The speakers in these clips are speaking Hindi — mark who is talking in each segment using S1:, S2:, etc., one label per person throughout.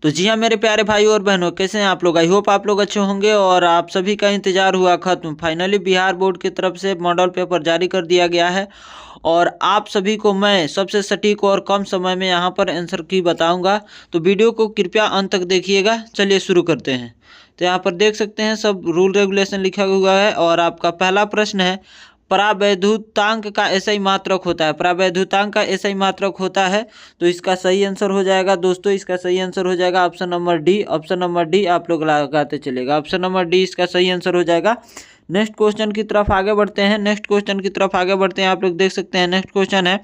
S1: तो जी हाँ मेरे प्यारे भाई और बहनों, कैसे हैं आप लोग। आई होप आप लोग अच्छे होंगे और आप सभी का इंतजार हुआ खत्म। फाइनली बिहार बोर्ड की तरफ से मॉडल पेपर जारी कर दिया गया है और आप सभी को मैं सबसे सटीक और कम समय में यहाँ पर आंसर की बताऊंगा। तो वीडियो को कृपया अंत तक देखिएगा। चलिए शुरू करते हैं। तो यहाँ पर देख सकते हैं सब रूल रेगुलेशन लिखा हुआ है और आपका पहला प्रश्न है, परावैद्युतांक का एसआई मात्रक होता है। परावैद्युतांक का एसआई मात्रक होता है। तो इसका सही आंसर हो जाएगा दोस्तों, इसका सही आंसर हो जाएगा option number D. Option number D आप लोग लगाते चलेगा। ऑप्शन नंबर डी इसका सही आंसर हो जाएगा। नेक्स्ट क्वेश्चन की तरफ आगे बढ़ते हैं। नेक्स्ट क्वेश्चन की तरफ आगे बढ़ते हैं। आप लोग देख सकते हैं नेक्स्ट क्वेश्चन है,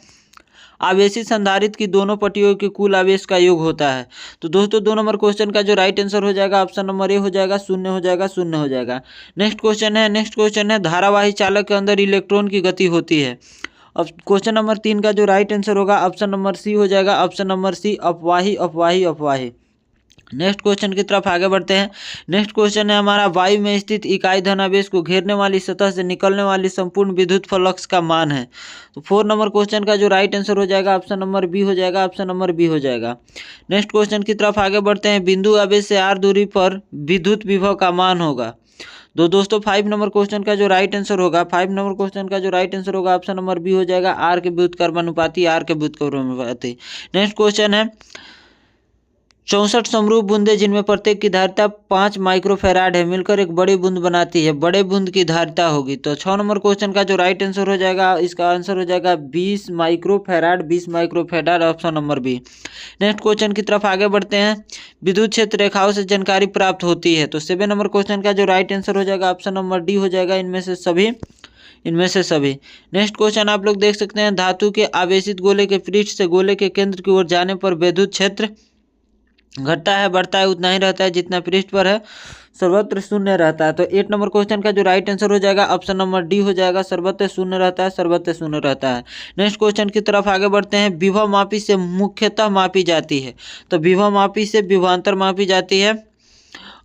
S1: आवेशी संधारित्र की दोनों पट्टियों के कुल आवेश का योग होता है। तो दोस्तों 2 नंबर क्वेश्चन का जो राइट आंसर हो जाएगा ऑप्शन नंबर ए हो जाएगा, शून्य हो जाएगा, शून्य हो जाएगा। नेक्स्ट क्वेश्चन है धारावाही चालक के अंदर इलेक्ट्रॉन की गति होती है। अब क्वेश्चन नंबर 3 का जो राइट आंसर होगा ऑप्शन नंबर सी हो जाएगा। ऑप्शन नंबर सी अपवाही अपवाही अपवाही। नेक्स्ट क्वेश्चन की तरफ आगे बढ़ते हैं। नेक्स्ट क्वेश्चन है हमारा, वायु में स्थित इकाई धनावेश को घेरने वाली सतह से निकलने वाली संपूर्ण विद्युत फ्लक्स का मान है। तो 4 नंबर क्वेश्चन का जो राइट आंसर हो जाएगा ऑप्शन नंबर बी हो जाएगा। ऑप्शन नंबर बी हो जाएगा। नेक्स्ट क्वेश्चन की तरफ आगे बढ़ते हैं, बिंदु आवेश से आर दूरी पर विद्युत विभव का मान होगा। तो दोस्तों 5 नंबर क्वेश्चन का जो राइट आंसर होगा, 5 नंबर क्वेश्चन का जो राइट आंसर होगा ऑप्शन नंबर बी हो जाएगा, आर के व्युत्क्रमानुपाती, आर के व्युत्क्रमानुपाती। नेक्स्ट क्वेश्चन है, 64 समरूप बूंदें जिनमें प्रत्येक की धारिता 5 माइक्रोफैराड है मिलकर एक बड़ी बूंद बनाती है, बड़े बूंद की धारिता होगी। तो 6 नंबर क्वेश्चन का जो राइट आंसर हो जाएगा, इसका आंसर हो जाएगा 20 microfarad, 20 microfarad. Option number B. Next question की तरफ आगे बढ़ते हैं, विद्युत क्षेत्र रेखाओं से जानकारी प्राप्त होती है। तो 7 नंबर क्वेश्चन का जो राइट आंसर हो जाएगा ऑप्शन नंबर डी हो जाएगा, इनमें से सभी। नेक्स्ट क्वेश्चन आप लोग देख सकते हैं, धातु के आवेशित गोले के पृष्ठ से गोले के केंद्र की ओर जाने पर विद्युत क्षेत्र घटता है बढ़ता है उतना ही रहता है जितना पृष्ठ पर है, सर्वत्र शून्य रहता है। तो 8 नंबर क्वेश्चन का जो राइट आंसर हो जाएगा ऑप्शन नंबर डी हो जाएगा, सर्वत्र शून्य रहता है, सर्वत्र शून्य रहता है। नेक्स्ट क्वेश्चन की तरफ आगे बढ़ते हैं, विभव मापी से मुख्यतः मापी जाती है। तो विभव मापी से विभवांतर मापी जाती है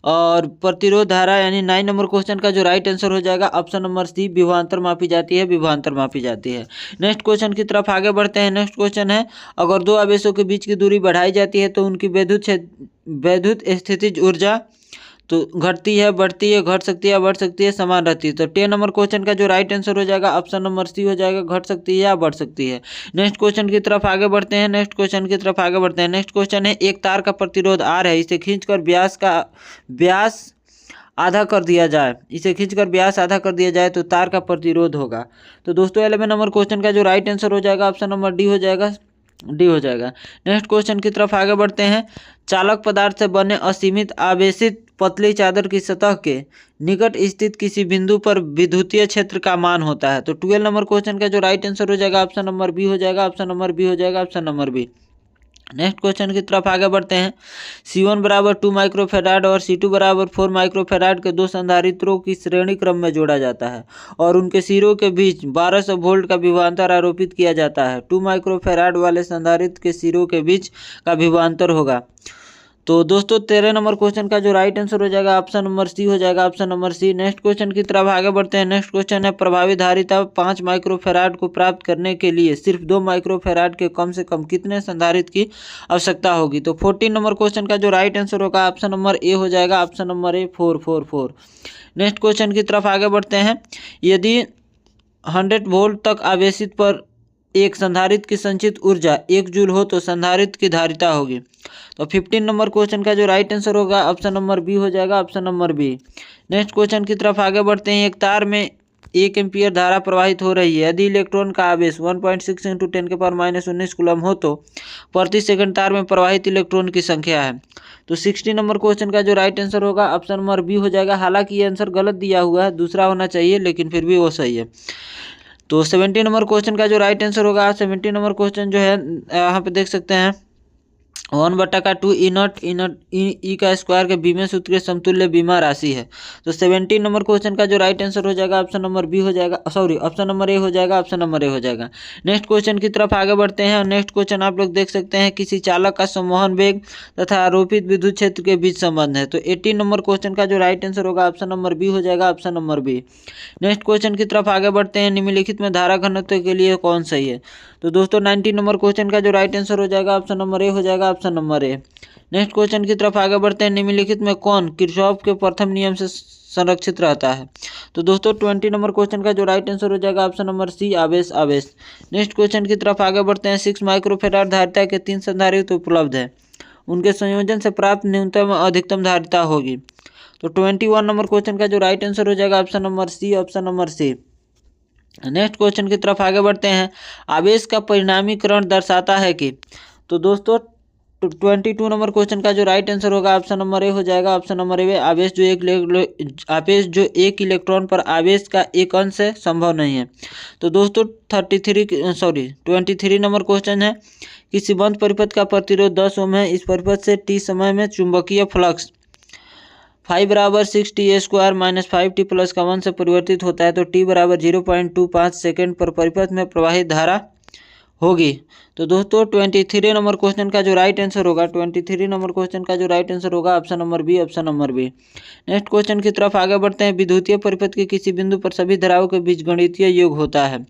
S1: और प्रतिरोध धारा यानी 9 नंबर क्वेश्चन का जो राइट आंसर हो जाएगा ऑप्शन नंबर सी, विभवांतर मापी जाती है, विभवांतर मापी जाती है। नेक्स्ट क्वेश्चन की तरफ आगे बढ़ते हैं। नेक्स्ट क्वेश्चन है, अगर दो आवेशों के बीच की दूरी बढ़ाई जाती है तो उनकी वैद्युत स्थितिज ऊर्जा तो घटती है, बढ़ती है, घट सकती है, बढ़ सकती है, समान रहती है। तो 10 नंबर क्वेश्चन का जो राइट आंसर हो जाएगा ऑप्शन नंबर सी हो जाएगा, घट सकती है या बढ़ सकती है। नेक्स्ट क्वेश्चन की तरफ आगे बढ़ते हैं। नेक्स्ट क्वेश्चन है, एक तार का प्रतिरोध आर है, इसे खींचकर व्यास आधा कर दिया जाए तो तार का प्रतिरोध होगा। तो दोस्तों 11 नंबर क्वेश्चन का जो राइट आंसर हो जाएगा ऑप्शन नंबर डी हो जाएगा, नेक्स्ट क्वेश्चन की तरफ आगे बढ़ते हैं, चालक पदार्थ से बने असीमित आवेशित पतली चादर की सतह के निकट स्थित किसी बिंदु पर विद्युतीय क्षेत्र का मान होता है। तो 12 नंबर क्वेश्चन का जो राइट आंसर हो जाएगा ऑप्शन नंबर बी हो जाएगा, ऑप्शन नंबर बी हो जाएगा, option number B. Next question की तरफ आगे बढ़ते हैं, C1 बराबर 2 माइक्रोफैराड और C2 बराबर 4 माइक्रोफैराड के दो संधारित्रों की श्रेणी क्रम में जोड़ा जाता है और उनके सिरों के बीच 1200 वोल्ट का विभवांतर आरोपित किया जाता है। 2 माइक्रोफैराड वाले संधारित्र के सिरों के बीच का विभवांतर होगा। तो दोस्तों 13 नंबर क्वेश्चन का जो राइट आंसर हो जाएगा ऑप्शन नंबर सी हो जाएगा, option number C. Next question की तरफ आगे बढ़ते हैं। नेक्स्ट क्वेश्चन है, प्रभावी धारिता 5 माइक्रोफैराड को प्राप्त करने के लिए सिर्फ 2 माइक्रोफैराड के कम से कम कितने संधारित्र की आवश्यकता होगी। तो 14 नंबर क्वेश्चन का जो राइट आंसर होगा ऑप्शन नंबर ए हो जाएगा, ऑप्शन नंबर ए 444। नेक्स्ट क्वेश्चन की तरफ आगे बढ़ते हैं, यदि 100 वोल्ट तक आवेशित पर एक संधारित्र की संचित ऊर्जा 1 जूल हो तो संधारित्र की धारिता होगी। तो 15 नंबर क्वेश्चन का जो राइट आंसर होगा ऑप्शन नंबर बी हो जाएगा, option number B. Next question की तरफ आगे बढ़ते हैं, एक तार में 1 एम्पीयर धारा प्रवाहित हो रही है, यदि इलेक्ट्रॉन का आवेश 1.6 × 10⁻⁻19 कूलम हो तो प्रति सेकंड तार में प्रवाहित इलेक्ट्रॉन की संख्या है। तो 16 नंबर क्वेश्चन का जो राइट आंसर होगा ऑप्शन नंबर बी हो जाएगा। हालांकि ये आंसर गलत दिया हुआ है, दूसरा होना चाहिए, लेकिन फिर भी वो सही है। तो 17 नंबर क्वेश्चन का जो राइट आंसर होगा, 17 नंबर क्वेश्चन जो है यहाँ पे देख सकते हैं, 1/2 ई का स्क्वायर के बीमे सूत्र के समतुल्य बीमा राशि है। तो 17 नंबर क्वेश्चन का जो राइट आंसर हो जाएगा ऑप्शन नंबर बी हो जाएगा, सॉरी ऑप्शन नंबर ए हो जाएगा, ऑप्शन नंबर ए हो जाएगा। नेक्स्ट क्वेश्चन की तरफ आगे बढ़ते हैं और नेक्स्ट क्वेश्चन आप लोग देख सकते हैं, किसी चालक का संवहन वेग तथा आरोपित विद्युत क्षेत्र के बीच संबंध है। तो 18 नंबर क्वेश्चन का जो राइट आंसर होगा ऑप्शन नंबर बी हो जाएगा, option number B. Next question की तरफ आगे बढ़ते हैं, निम्नलिखित में धारा घनत्व के लिए कौन सही है। तो दोस्तों 19 नंबर क्वेश्चन का जो राइट आंसर हो जाएगा ऑप्शन नंबर ए हो जाएगा, ऑप्शन नंबर ए। नेक्स्ट क्वेश्चन की तरफ आगे बढ़ते हैं। निम्नलिखित में कौन किरचॉफ के प्रथम नियम से संरक्षित रहता है? तो दोस्तों 20 नंबर क्वेश्चन का जो राइट आंसर हो जाएगा ऑप्शन नंबर सी, आवेश। आवेश। नेक्स्ट क्वेश्चन की तरफ आगे बढ़ते हैं। 6 माइक्रोफेराड धारिता के 3 संधारित्र उपलब्ध है, उनके संयोजन से प्राप्त न्यूनतम अधिकतम धारिता होगी। तो 21 नंबर क्वेश्चन का जो राइट आंसर हो जाएगा option number C, option number C. Next question की तरफ आगे बढ़ते हैं। आवेश का परिणामीकरण दर्शाता है कि, तो दोस्तों 22 नंबर क्वेश्चन का जो राइट आंसर होगा ऑप्शन नंबर ए हो जाएगा, ऑप्शन नंबर ए। आवेश जो एक इलेक्ट्रॉन पर आवेश का एक अंश है, संभव नहीं है। तो दोस्तों 23 नंबर क्वेश्चन है। किसी बंद परिपथ का प्रतिरोध 10 ओम है, इस परिपथ से t समय में चुंबकीय फ्लक्स 5 बराबर 6t² माइनस 5t प्लस का 1 से परिवर्तित होता है, तो t बराबर 0.25 सेकेंड पर परिपथ में प्रवाहित धारा होगी। तो दोस्तों 23 नंबर क्वेश्चन का जो राइट आंसर होगा, 23 नंबर क्वेश्चन का जो राइट आंसर होगा option number B, option number B. Next question की तरफ आगे बढ़ते हैं। विद्युतीय परिपथ के किसी बिंदु पर सभी धाराओं के बीच गणितीय योग होता है।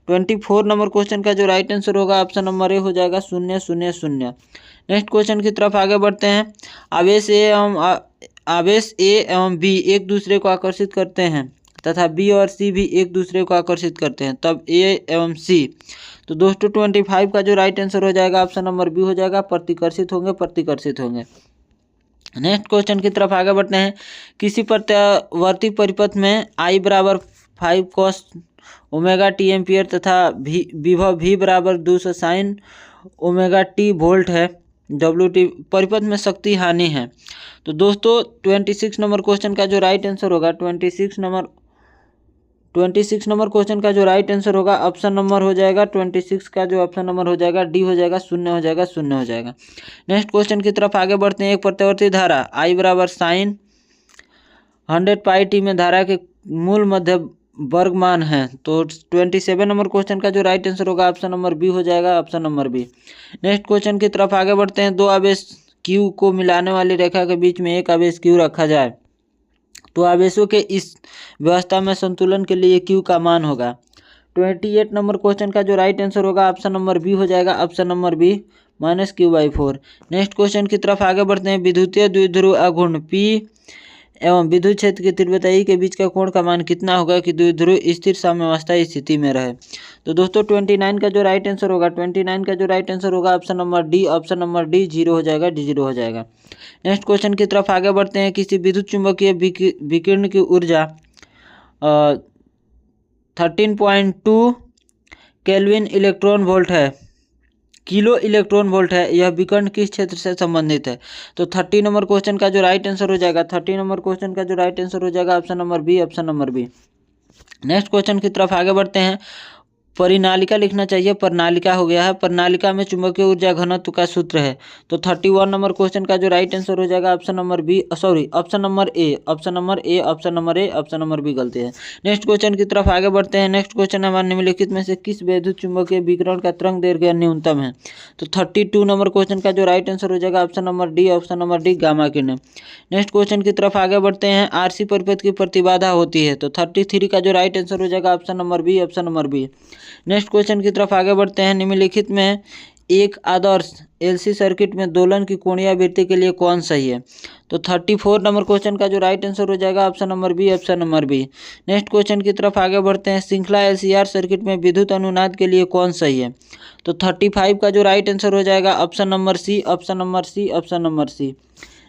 S1: 24 नंबर क्वेश्चन का जो राइट आंसर होगा ऑप्शन नंबर ए हो जाएगा, 0 0 0। नेक्स्ट क्वेश्चन की तरफ आगे बढ़ते हैं। आवेश ए एवं बी एक दूसरे को आकर्षित करते हैं तथा बी और सी भी एक दूसरे को आकर्षित करते हैं, तब ए एवं सी। तो दोस्तों 25 का जो राइट आंसर हो जाएगा ऑप्शन नंबर बी हो जाएगा, प्रतिकर्षित होंगे, प्रतिकर्षित होंगे। नेक्स्ट क्वेश्चन की तरफ आगे बढ़ते हैं। किसी प्रत्यावर्ती परिपथ में I बराबर 5 cos ओमेगा टी एम्पियर तथा विभव V बराबर 200 sin ओमेगा टी वोल्ट है, WT परिपथ में शक्ति हानि है। तो दोस्तों 26 नंबर क्वेश्चन का जो राइट आंसर होगा, 26 नंबर क्वेश्चन का जो राइट आंसर होगा ऑप्शन नंबर हो जाएगा, 26 का जो ऑप्शन नंबर हो जाएगा डी हो जाएगा, 0 हो जाएगा, 0 हो जाएगा। नेक्स्ट क्वेश्चन की तरफ आगे बढ़ते हैं। एक प्रत्यावर्ती धारा I बराबर साइन 100 पाई टी में धारा के मूल मध्य वर्ग मान है, तो 27 नंबर क्वेश्चन का जो राइट आंसर होगा ऑप्शन नंबर बी हो जाएगा, option number B. Next question की तरफ आगे बढ़ते हैं। दो आवेश Q को मिलाने वाली रेखा के बीच में एक आवेश Q रखा जाए तो आवेशों के इस व्यवस्था में संतुलन के लिए Q का मान होगा। 28 नंबर क्वेश्चन का जो राइट आंसर होगा ऑप्शन नंबर बी हो जाएगा, option number B, -Q/4। Next question की तरफ आगे बढ़ते हैं। विद्युतीय द्विध्रुव आघूर्ण P एवं विद्युत क्षेत्र की तीव्रता E के बीच का कोण का मान कितना होगा कि द्विध्रुव स्थिर साम्यावस्था स्थिति में रहे? तो दोस्तों 29 का जो राइट आंसर होगा, 29 का जो राइट आंसर होगा option number D, option number D, 0 हो जाएगा, डी 0 हो जाएगा। नेक्स्ट क्वेश्चन की तरफ आगे बढ़ते हैं। किसी विद्युत चुंबकीय विकिरण की ऊर्जा 13.2 केल्विन इलेक्ट्रॉन वोल्ट है, किलो इलेक्ट्रॉन वोल्ट है। यह विकर्ण किस क्षेत्र से संबंधित है? तो 30 नंबर क्वेश्चन का जो राइट आंसर हो जाएगा, 30 नंबर क्वेश्चन का जो राइट आंसर हो जाएगा option number B, option number B. Next question की तरफ आगे बढ़ते हैं। परिनालिका लिखना चाहिए, प्रणालिका हो गया है। प्रणालिका में चुंबकीय ऊर्जा घनत्व का सूत्र है, तो 31 नंबर क्वेश्चन का जो राइट आंसर हो जाएगा option number B, sorry option number A, option number A, option number A, option number B गलती है। नेक्स्ट क्वेश्चन की तरफ आगे बढ़ते हैं। नेक्स्ट क्वेश्चन हमारे निम्नलिखित में से किस विद्युत चुंबकीय विकिरण का तरंग दैर्घ्य न्यूनतम है? तो 32 नंबर क्वेश्चन का जो राइट आंसर हो जाएगा option number D, option number D, gamma किरण। नेक्स्ट क्वेश्चन की तरफ आगे बढ़ते हैं। RC परिपथ की प्रतिबाधा होती है, तो 33 का जो राइट आंसर हो जाएगा option number B, option number B. Next question की तरफ आगे बढ़ते हैं। निम्नलिखित में एक आदर्श LC सर्किट में दोलन की कोणीय आवृत्ति के लिए कौन सही है? तो 34 नंबर क्वेश्चन का जो राइट आंसर हो जाएगा option number B, option number B. Next question की तरफ आगे बढ़ते हैं। श्रृंखला LCR सर्किट में विद्युत अनुनाद के लिए कौन सही है? तो 35 का जो राइट आंसर हो जाएगा option number C, option number C, option number C.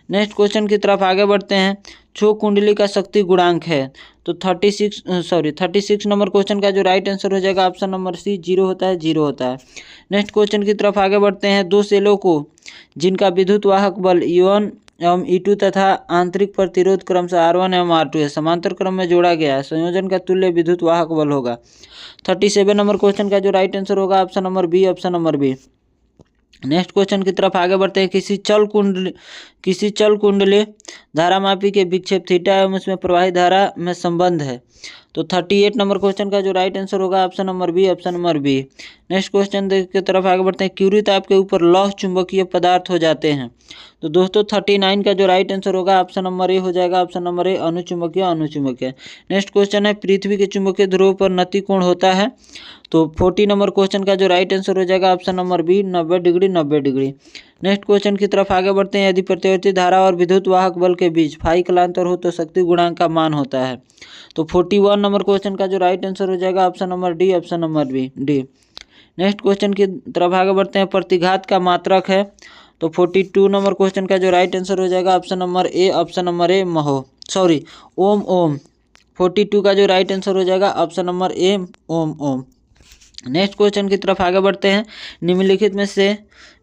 S1: Next question की तरफ आगे बढ़ते हैं। छो कुंडली का शक्ति गुणांक है, तो 36 नंबर क्वेश्चन का जो राइट आंसर हो जाएगा ऑप्शन नंबर सी, 0 होता है, 0 होता है। नेक्स्ट क्वेश्चन की तरफ आगे बढ़ते हैं। दो सेलों को जिनका विद्युत वाहक बल E1 एवं E2 तथा आंतरिक प्रतिरोध क्रमशः R1 एवं R2 है, समांतर क्रम में जोड़ा गया है, संयोजन का तुल्य विद्युत वाहक बल होगा। 37 नंबर क्वेश्चन का जो राइट आंसर होगा option number B, option number B. Next question की तरफ आगे बढ़ते हैं। किसी चल कुंडली धारामापी के विक्षेप थीटा एवं उसमें प्रवाहित धारा में संबंध है, तो 38 नंबर क्वेश्चन का जो राइट आंसर होगा option number B, option number B. Next question की तरफ आगे बढ़ते हैं। क्यूरी ताप के ऊपर लौह चुंबकीय पदार्थ हो जाते हैं, तो दोस्तों 39 का जो राइट आंसर होगा ऑप्शन नंबर ए हो जाएगा, ऑप्शन नंबर ए, अनुचुंबकीय, अनुचुंबकीय। नेक्स्ट क्वेश्चन है। पृथ्वी के चुंबकीय ध्रुव पर नति कोण होता है, तो 40 नंबर क्वेश्चन का जो राइट आंसर हो जाएगा option number B, 90 degree, 90 degree. Next question की तरफ आगे बढ़ते हैं। यदि प्रतिवर्ती धारा और विद्युत वाहक बल के बीच फाई कलांतर हो तो शक्ति गुणांक का मान होता है। तो 41 नंबर क्वेश्चन का जो राइट आंसर हो जाएगा option number D, option number B D. Next question की तरफ आगे बढ़ते हैं। प्रतिघात का मात्रक है। तो 42 नंबर क्वेश्चन का जो राइट आंसर हो जाएगा option number A, option number A ohm ohm. 42 का जो राइट आंसर हो जाएगा option number A, ohm ohm. Next question की तरफ आगे बढ़ते हैं। निम्नलिखित में से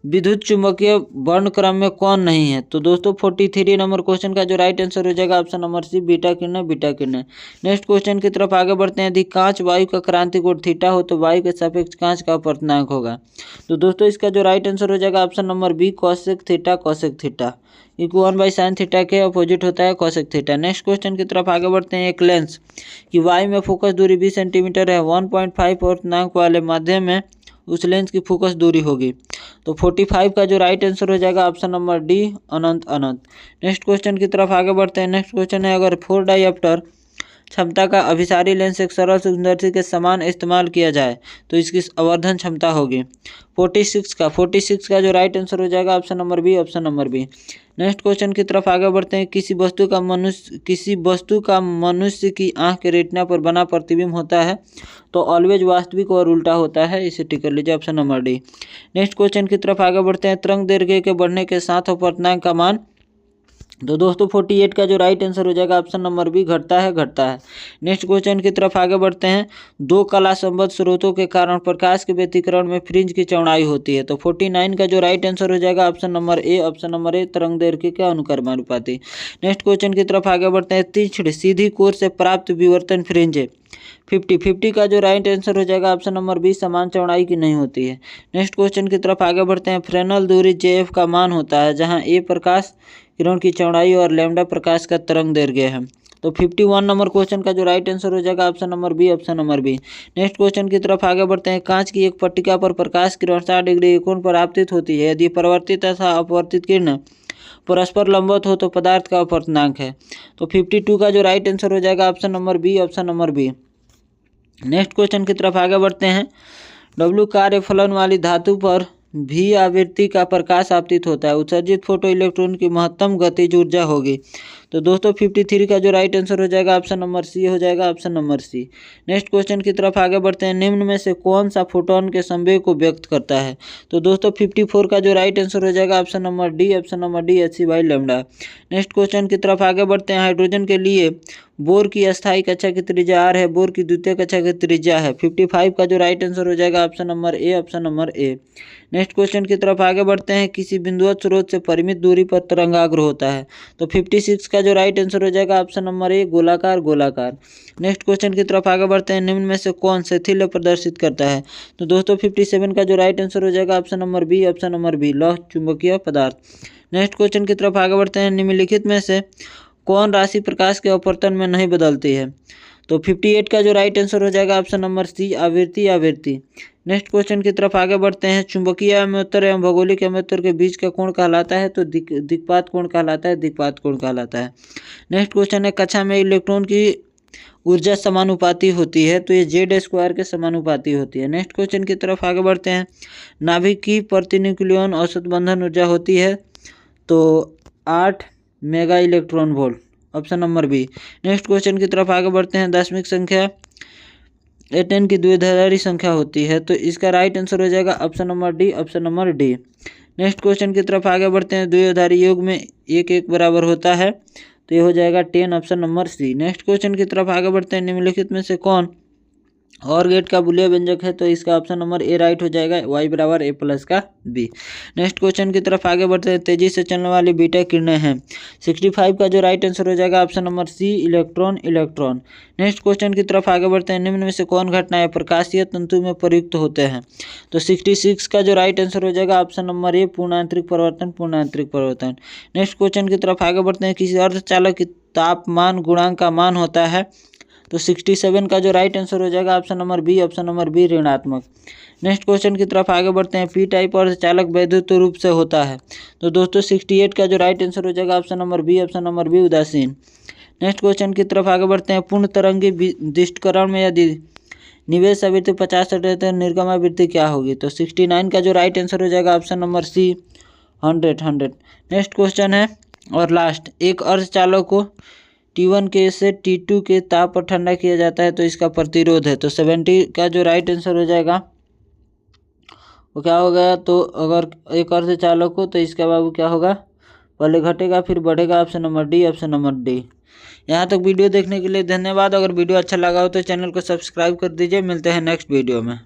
S1: विद्युत चुंबकीय वर्ण क्रम में कौन नहीं है? तो दोस्तों 43 नंबर क्वेश्चन का जो राइट आंसर हो जाएगा ऑप्शन नंबर सी, बीटा किरणें, बीटा किरणें। नेक्स्ट क्वेश्चन की तरफ आगे बढ़ते हैं। यदि कांच वायु का क्रांतिक कोण थीटा हो तो वायु के सापेक्ष कांच का अपवर्तनांक होगा। तो दोस्तों इसका जो राइट आंसर हो जाएगा option number B, cosec theta, cosec theta. Equal 1/sin theta के अपोजिट होता है कोसेक थीटा। नेक्स्ट क्वेश्चन की तरफ आगे बढ़ते हैं। एक लेंस की वायु में फोकस दूरी 20 सेंटीमीटर है। 1.5 अपवर्तनांक वाले माध्यम में उस लेंस की फोकस दूरी होगी। तो 45 का जो राइट आंसर हो जाएगा ऑप्शन नंबर डी, अनंत अनंत। नेक्स्ट क्वेश्चन की तरफ आगे बढ़ते हैं। नेक्स्ट क्वेश्चन है, अगर 4 डायप्टर क्षमता का अभिसारी लेंस एक सरल सूक्ष्मदर्शी के समान इस्तेमाल किया जाए तो इसकी आवर्धन क्षमता होगी। 46 का जो राइट आंसर हो जाएगा option number B, option number B. Next question की तरफ आगे बढ़ते हैं। किसी वस्तु का मनुष्य की आंख के रेटिना पर बना प्रतिबिंब होता है तो ऑलवेज वास्तविक और उल्टा होता है। इसे टिक कर लीजिए, option number D. Next question की तरफ आगे बढ़ते हैं। तरंग दैर्घ्य के बढ़ने के साथ अपवर्तनांक का मान। तो दोस्तों 48 का जो राइट आंसर हो जाएगा ऑप्शन नंबर बी, घटता है। नेक्स्ट क्वेश्चन की तरफ आगे बढ़ते हैं। दो कला संबद्ध स्रोतों के कारण प्रकाश के व्यतिकरण में फ्रिंज की चौड़ाई होती है। तो 49 का जो राइट आंसर हो जाएगा option number A, option number ए, तरंग दैर्घ्य के अनुक्रमानुपाती। नेक्स्ट क्वेश्चन की तरफ आगे बढ़ते हैं। तीक्ष्ण सीधी कोर से प्राप्त विवर्तन फ्रिंज है 50 का जो राइट आंसर हो जाएगा ऑप्शन नंबर बी, समान चौड़ाई की नहीं होती है। नेक्स्ट क्वेश्चन की तरफ आगे बढ़ते हैं। फ्रेनल दूरी JF का मान होता है जहां ए प्रकाश किरण की चौड़ाई और लैम्डा प्रकाश का तरंग दैर्घ्य है। तो 51 नंबर क्वेश्चन का जो राइट आंसर हो जाएगा option number B, option number B. Next question की तरफ आगे बढ़ते हैं। कांच की एक पट्टिका पर प्रकाश किरण 60 डिग्री के कोण पर आपतित होती है। यदि परावर्तित तथा अपवर्तित किरण परस्पर लंबवत हो तो पदार्थ का अपवर्तनांक है। तो 52 का जो राइट आंसर हो जाएगा option number B, option number B. Next question की तरफ आगे बढ़ते हैं। W कार्य फलन वाली धातु पर भी आवृत्ति का प्रकाश आपतित होता है। उत्सर्जित फोटो इलेक्ट्रॉन की महत्तम गतिज ऊर्जा होगी। तो दोस्तों 53 का जो राइट आंसर हो जाएगा ऑप्शन नंबर सी हो जाएगा, option number C. Next question की तरफ आगे बढ़ते हैं। निम्न में से कौन सा फोटोन के संवेग को व्यक्त करता है? तो दोस्तों 54 का जो राइट आंसर हो जाएगा option number D, option number D, hc/λ। Next question की तरफ आगे बढ़ते हैं। हाइड्रोजन के लिए बोर की अस्थायी कक्षा की त्रिज्या r है, बोर की द्वितीय कक्षा की त्रिज्या है। 55 का जो राइट आंसर हो जाएगा option number A, option number A. Next question की तरफ आगे बढ़ते हैं। किसी बिंदुवत स्रोत से परिमित दूरी पर तरंगाग्र होता है। तो 56 का जो राइट आंसर हो जाएगा ऑप्शन नंबर ए, गोलाकार गोलाकार। नेक्स्ट क्वेश्चन की तरफ आगे बढ़ते हैं। निम्न में से कौन शिथिल्य प्रदर्शित करता है? तो दोस्तों 57 का जो राइट आंसर हो जाएगा option number B, option number B, लौह चुंबकीय पदार्थ। नेक्स्ट क्वेश्चन की तरफ आगे बढ़ते हैं। निम्नलिखित में से कौन राशि प्रकाश के अपवर्तन में नहीं बदलती है? तो 58 का जो राइट आंसर हो जाएगा ऑप्शन नंबर सी, आवृत्ति। नेक्स्ट क्वेश्चन की तरफ आगे बढ़ते हैं। चुंबकीय अम्योत्तर एवं भौगोलिक अम्योत्तर के बीच का कोण कहलाता है? तो दिक्पात कोण कहलाता है, नेक्स्ट क्वेश्चन है। कक्षा में इलेक्ट्रॉन की ऊर्जा समानुपाती होती है तो ये Z² के समानुपाती होती है। नेक्स्ट क्वेश्चन की तरफ आगे बढ़ते हैं। नाभिक की प्रति न्यूक्लियन औसत बंधन ऊर्जा होती है तो 8 mega electron volt, option number B. Next question की तरफ आगे बढ़ते हैं। दशमिक संख्या 10 की द्विआधारी संख्या होती है तो इसका राइट आंसर हो जाएगा option number D, option number D. Next question की तरफ आगे बढ़ते हैं। द्विआधारी योग में 1 बराबर होता है तो ये हो जाएगा 10, option number C. Next question की तरफ आगे बढ़ते हैं। निम्नलिखित में से कौन और गेट का बुलिया व्यंजक है? तो इसका ऑप्शन नंबर ए राइट हो जाएगा, y बराबर a+ का b। नेक्स्ट क्वेश्चन की तरफ आगे बढ़ते हैं। तेजी से चलने वाली बीटा किरणें हैं। 65 का जो राइट आंसर हो जाएगा option number C, electron. Next question की तरफ आगे बढ़ते हैं। निम्न में से कौन घटनाएं प्रकाशीय तंतु में प्रयुक्त होते हैं? तो 66 का जो राइट आंसर हो जाएगा ऑप्शन नंबर ए, पूर्णांतरिक परिवर्तन। नेक्स्ट क्वेश्चन की तरफ आगे बढ़ते हैं। किसी अर्धचालक की तापमान गुणांक का मान होता है? तो 67 का जो राइट आंसर हो जाएगा option number B, option number B, ऋणात्मक। नेक्स्ट क्वेश्चन की तरफ आगे बढ़ते हैं। पी टाइप अर्धचालक वैद्युत रूप से होता है? तो दोस्तों 68 का जो राइट आंसर हो जाएगा option number B, option number B, उदासीन। नेक्स्ट क्वेश्चन की तरफ आगे बढ़ते हैं। पूर्ण तरंगी विदिष्टकरण में यदि निवेश आवृत्ति 50 है तो निर्गम आवृत्ति क्या होगी? तो 69 का जो राइट आंसर हो जाएगा option number C, 100। Next question है और लास्ट, एक अर्धचालक को T1 के से T2 के ताप पर ठंडा किया जाता है तो इसका प्रतिरोध है। तो 70 का जो राइट आंसर हो जाएगा वो क्या होगा, तो अगर एक अर्धचालक हो तो इसका बाबू क्या होगा, पहले घटेगा फिर बढ़ेगा। Option number D, option number D. यहाँ तक वीडियो देखने के लिए धन्यवाद। अगर वीडियो अच्छा लगा हो तो चैनल को सब्सक्राइब कर दीजिए। मिलते हैं नेक्स्ट वीडियो में।